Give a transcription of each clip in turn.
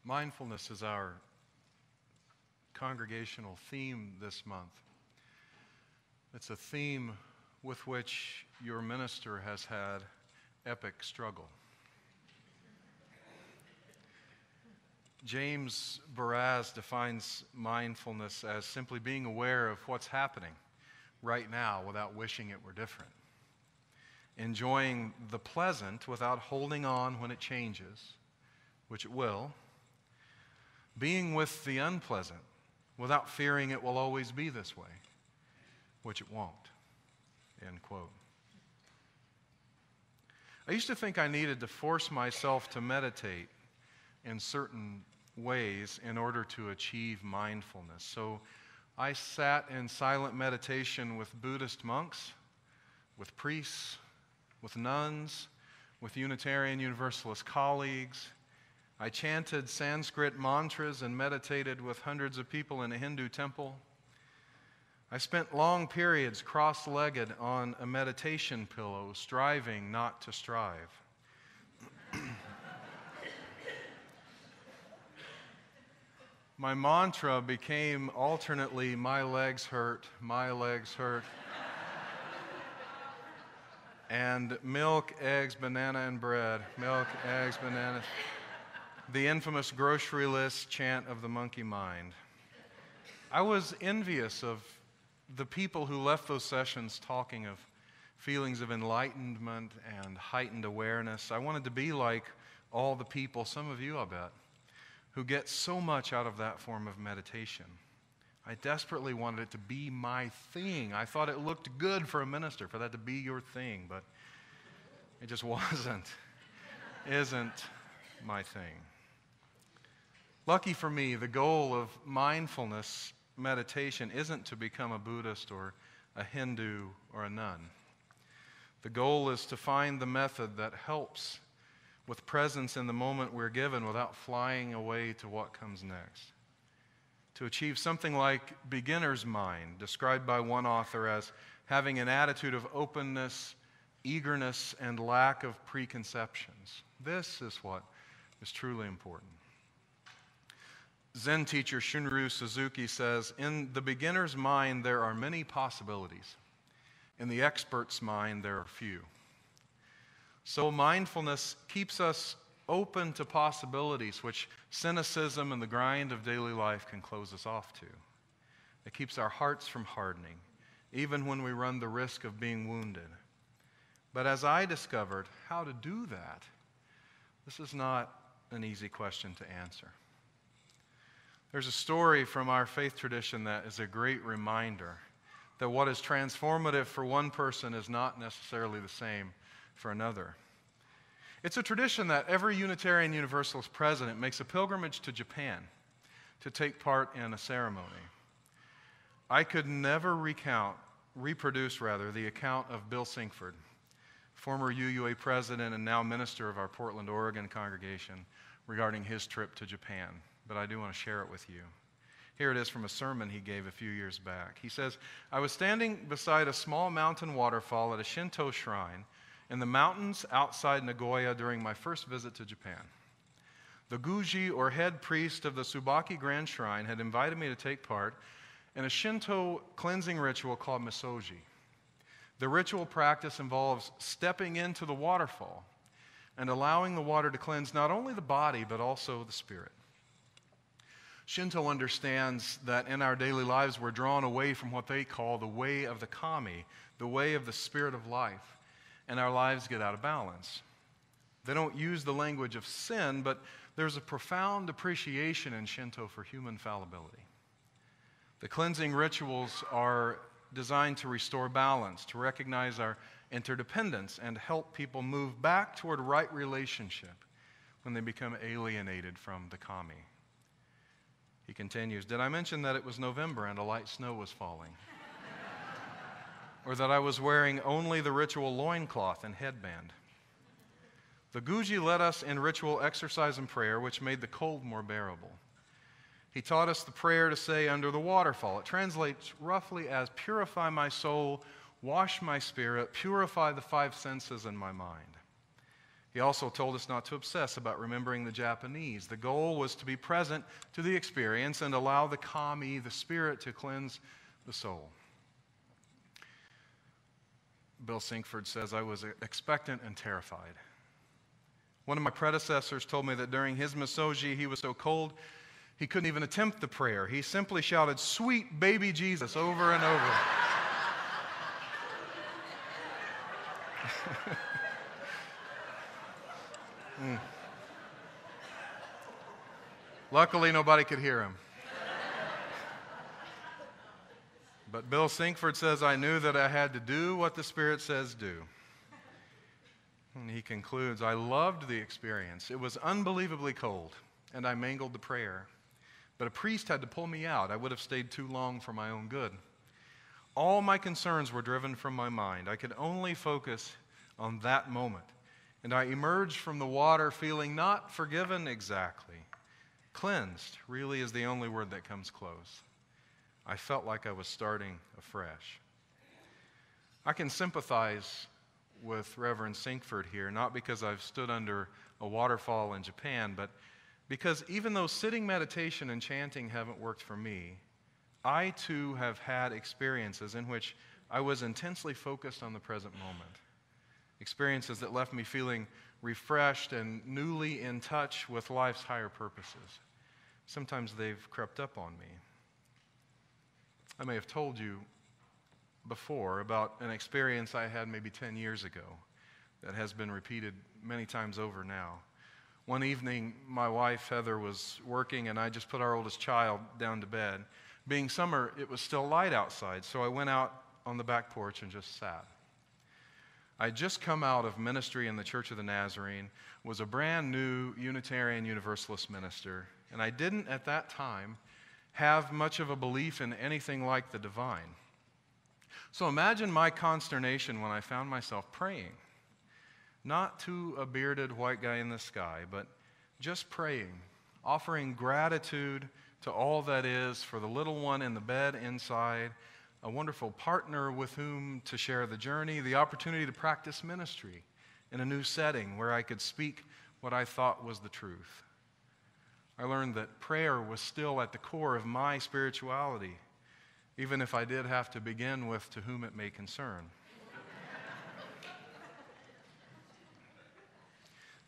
Mindfulness is our congregational theme this month. It's a theme with which your minister has had epic struggle. James Baraz defines mindfulness as simply being aware of what's happening right now without wishing it were different. Enjoying the pleasant without holding on when it changes, which it will. Being with the unpleasant without fearing it will always be this way, which it won't. End quote. I used to think I needed to force myself to meditate in certain ways in order to achieve mindfulness. So I sat in silent meditation with Buddhist monks, with priests, with nuns, with Unitarian Universalist colleagues. I chanted Sanskrit mantras and meditated with hundreds of people in a Hindu temple. I spent long periods cross-legged on a meditation pillow, striving not to strive. My mantra became alternately, my legs hurt, and milk, eggs, banana, and bread. Milk, eggs, banana. The infamous grocery list chant of the monkey mind. I was envious of the people who left those sessions talking of feelings of enlightenment and heightened awareness. I wanted to be like all the people, some of you I bet, who get so much out of that form of meditation. I desperately wanted it to be my thing. I thought it looked good for a minister, for that to be your thing, but it just wasn't. Isn't my thing. Lucky for me, the goal of mindfulness meditation isn't to become a Buddhist or a Hindu or a nun. The goal is to find the method that helps with presence in the moment we're given without flying away to what comes next. To achieve something like beginner's mind, described by one author as having an attitude of openness, eagerness, and lack of preconceptions. This is what is truly important. Zen teacher Shunryu Suzuki says, in the beginner's mind there are many possibilities. In the expert's mind there are few. So mindfulness keeps us open to possibilities which cynicism and the grind of daily life can close us off to. It keeps our hearts from hardening, even when we run the risk of being wounded. But as I discovered how to do that, this is not an easy question to answer. There's a story from our faith tradition that is a great reminder that what is transformative for one person is not necessarily the same for another. It's a tradition that every Unitarian Universalist president makes a pilgrimage to Japan to take part in a ceremony. I could never reproduce the account of Bill Sinkford, former UUA president and now minister of our Portland, Oregon congregation, regarding his trip to Japan. But I do want to share it with you. Here it is from a sermon he gave a few years back. He says, I was standing beside a small mountain waterfall at a Shinto shrine in the mountains outside Nagoya during my first visit to Japan. The Guji, or head priest of the Tsubaki Grand Shrine, had invited me to take part in a Shinto cleansing ritual called misoji. The ritual practice involves stepping into the waterfall and allowing the water to cleanse not only the body but also the spirit. Shinto understands that in our daily lives we're drawn away from what they call the way of the kami, the way of the spirit of life, and our lives get out of balance. They don't use the language of sin, but there's a profound appreciation in Shinto for human fallibility. The cleansing rituals are designed to restore balance, to recognize our interdependence, and help people move back toward right relationship when they become alienated from the kami. He continues, did I mention that it was November and a light snow was falling? Or that I was wearing only the ritual loincloth and headband? The Guji led us in ritual exercise and prayer, which made the cold more bearable. He taught us the prayer to say under the waterfall. It translates roughly as, purify my soul, wash my spirit, purify the five senses and my mind. He also told us not to obsess about remembering the Japanese. The goal was to be present to the experience and allow the kami, the spirit, to cleanse the soul. Bill Sinkford says, I was expectant and terrified. One of my predecessors told me that during his Misoji, he was so cold, he couldn't even attempt the prayer. He simply shouted, "Sweet baby Jesus," over and over. Luckily, nobody could hear him. But Bill Sinkford says, I knew that I had to do what the Spirit says do. And he concludes, I loved the experience. It was unbelievably cold, and I mangled the prayer. But a priest had to pull me out. I would have stayed too long for my own good. All my concerns were driven from my mind. I could only focus on that moment. And I emerged from the water feeling not forgiven exactly. Cleansed really is the only word that comes close. I felt like I was starting afresh. I can sympathize with Reverend Sinkford here, not because I've stood under a waterfall in Japan, but because even though sitting meditation and chanting haven't worked for me, I too have had experiences in which I was intensely focused on the present moment. Experiences that left me feeling refreshed and newly in touch with life's higher purposes. Sometimes they've crept up on me. I may have told you before about an experience I had maybe 10 years ago that has been repeated many times over now. One evening, my wife, Heather, was working, and I just put our oldest child down to bed. Being summer, it was still light outside, so I went out on the back porch and just sat. I'd just come out of ministry in the Church of the Nazarene, was a brand new Unitarian Universalist minister, and I didn't at that time have much of a belief in anything like the divine. So imagine my consternation when I found myself praying, not to a bearded white guy in the sky, but just praying, offering gratitude to all that is for the little one in the bed inside, a wonderful partner with whom to share the journey, the opportunity to practice ministry in a new setting where I could speak what I thought was the truth. I learned that prayer was still at the core of my spirituality, even if I did have to begin with "to whom it may concern."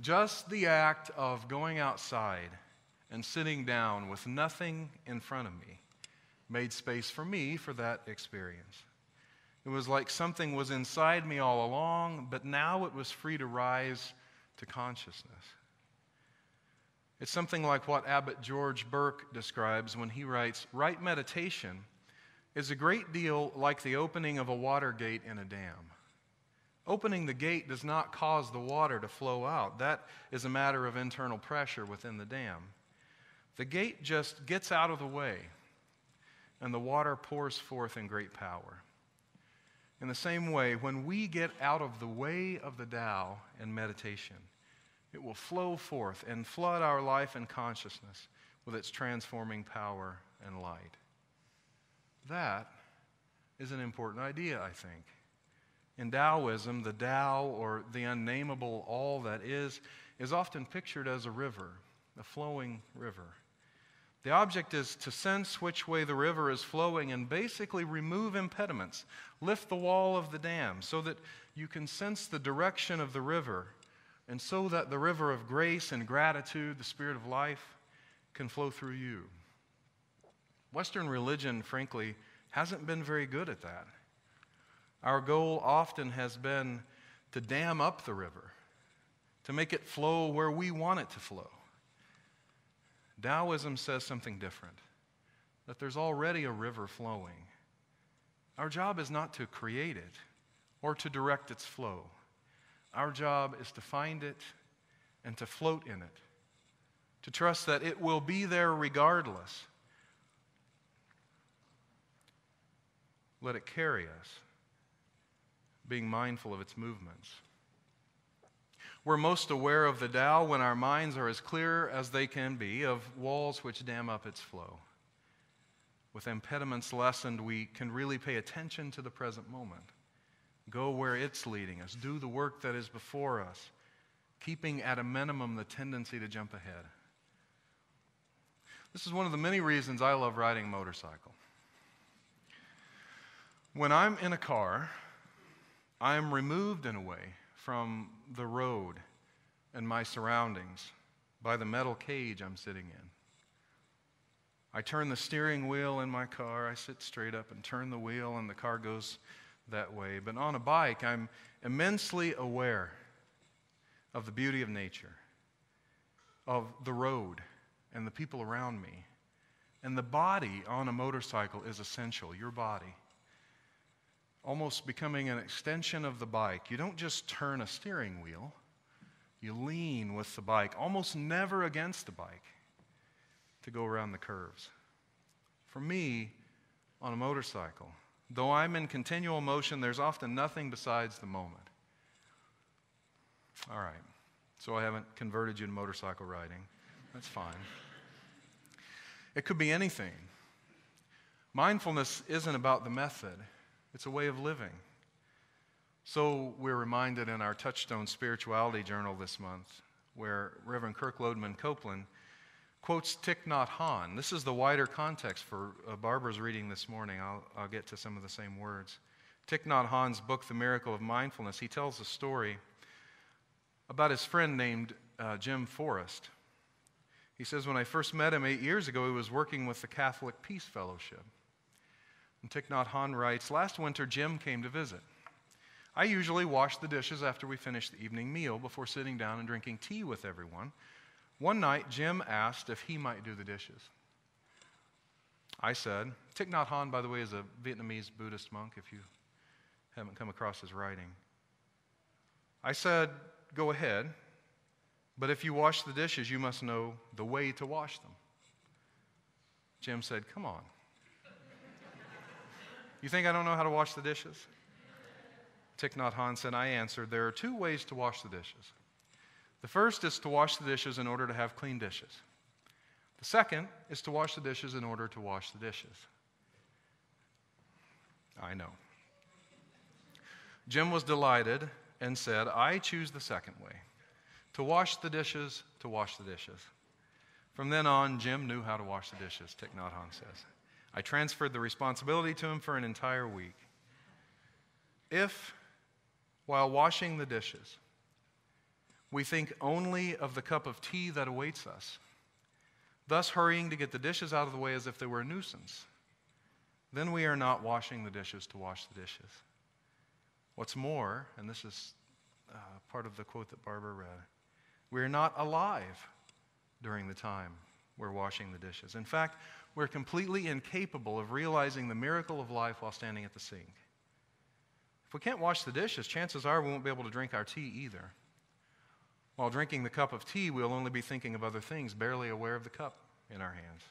Just the act of going outside and sitting down with nothing in front of me made space for me for that experience. It was like something was inside me all along, but now it was free to rise to consciousness. It's something like what Abbot George Burke describes when he writes, "Right meditation is a great deal like the opening of a water gate in a dam. Opening the gate does not cause the water to flow out. That is a matter of internal pressure within the dam. The gate just gets out of the way, and the water pours forth in great power." In the same way, when we get out of the way of the Tao in meditation, it will flow forth and flood our life and consciousness with its transforming power and light. That is an important idea, I think. In Taoism, the Tao, or the unnameable all that is often pictured as a river, a flowing river. The object is to sense which way the river is flowing and basically remove impediments, lift the wall of the dam so that you can sense the direction of the river, and so that the river of grace and gratitude, the spirit of life, can flow through you. Western religion, frankly, hasn't been very good at that. Our goal often has been to dam up the river, to make it flow where we want it to flow. Taoism says something different, that there's already a river flowing. Our job is not to create it or to direct its flow. Our job is to find it and to float in it, to trust that it will be there regardless. Let it carry us, being mindful of its movements. We're most aware of the Tao when our minds are as clear as they can be of walls which dam up its flow. With impediments lessened, we can really pay attention to the present moment. Go where it's leading us. Do the work that is before us. keeping at a minimum the tendency to jump ahead. This is one of the many reasons I love riding a motorcycle. When I'm in a car, I am removed in a way from the road and my surroundings by the metal cage I'm sitting in. I turn the steering wheel in my car, I sit straight up and turn the wheel, and the car goes that way. But on a bike, I'm immensely aware of the beauty of nature, of the road, and the people around me. And the body on a motorcycle is essential, your body. Almost becoming an extension of the bike. You don't just turn a steering wheel, you lean with the bike, almost never against the bike, to go around the curves. For me, on a motorcycle, though I'm in continual motion, there's often nothing besides the moment. All right, so I haven't converted you to motorcycle riding. That's fine. It could be anything. Mindfulness isn't about the method. It's a way of living. So we're reminded in our Touchstone Spirituality Journal this month, where Reverend Kirk Lodeman Copeland quotes Thich Nhat Hanh. This is the wider context for Barbara's reading this morning. I'll get to some of the same words. Thich Nhat Hanh's book, The Miracle of Mindfulness, he tells a story about his friend named Jim Forrest. He says, when I first met him 8 years ago, he was working with the Catholic Peace Fellowship. And Thich Nhat Hanh writes, last winter, Jim came to visit. I usually wash the dishes after we finish the evening meal before sitting down and drinking tea with everyone. One night, Jim asked if he might do the dishes. I said, Thich Nhat Hanh, by the way, is a Vietnamese Buddhist monk, if you haven't come across his writing. I said, go ahead, but if you wash the dishes, you must know the way to wash them. Jim said, come on. You think I don't know how to wash the dishes? Thich Nhat Hanh said, I answered, there are two ways to wash the dishes. The first is to wash the dishes in order to have clean dishes. The second is to wash the dishes in order to wash the dishes. I know. Jim was delighted and said, I choose the second way. To wash the dishes, to wash the dishes. From then on, Jim knew how to wash the dishes, Thich Nhat Hanh says. I transferred the responsibility to him for an entire week. If, while washing the dishes, we think only of the cup of tea that awaits us, thus hurrying to get the dishes out of the way as if they were a nuisance, then we are not washing the dishes to wash the dishes. What's more, and this is part of the quote that Barbara read, we are not alive during the time we're washing the dishes. In fact, we're completely incapable of realizing the miracle of life while standing at the sink. If we can't wash the dishes, chances are we won't be able to drink our tea either. While drinking the cup of tea, we'll only be thinking of other things, barely aware of the cup in our hands.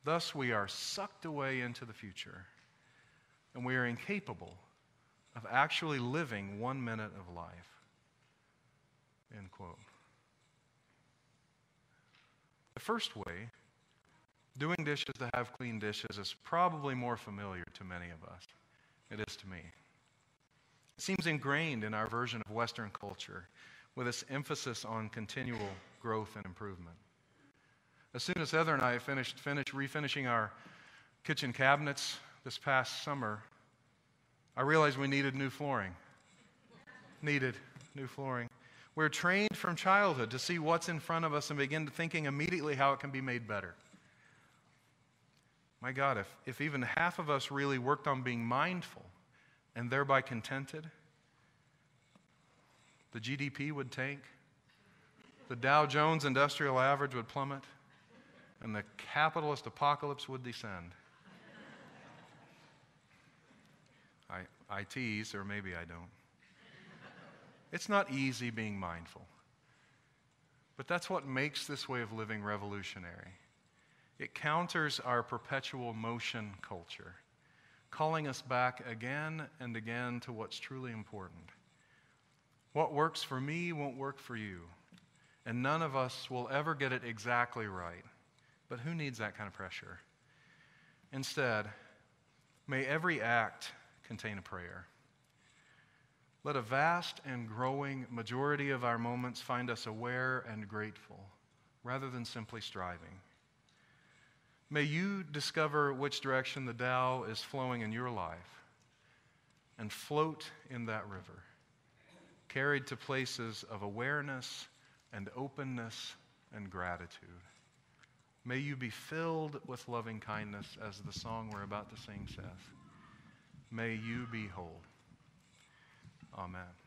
Thus, we are sucked away into the future, and we are incapable of actually living 1 minute of life. End quote. The first way, doing dishes to have clean dishes, is probably more familiar to many of us. It is to me. It seems ingrained in our version of Western culture, with its emphasis on continual growth and improvement. As soon as Heather and I finished refinishing our kitchen cabinets this past summer, I realized we needed new flooring. We're trained from childhood to see what's in front of us and begin thinking immediately how it can be made better. My God, if even half of us really worked on being mindful and thereby contented, the GDP would tank, the Dow Jones Industrial Average would plummet, and the capitalist apocalypse would descend. I tease, or maybe I don't. It's not easy being mindful, but that's what makes this way of living revolutionary. It counters our perpetual motion culture, calling us back again and again to what's truly important. What works for me won't work for you, and none of us will ever get it exactly right. But who needs that kind of pressure? Instead, may every act contain a prayer. Let a vast and growing majority of our moments find us aware and grateful, rather than simply striving. May you discover which direction the Tao is flowing in your life and float in that river, carried to places of awareness and openness and gratitude. May you be filled with loving kindness, as the song we're about to sing says. May you be whole. Amen.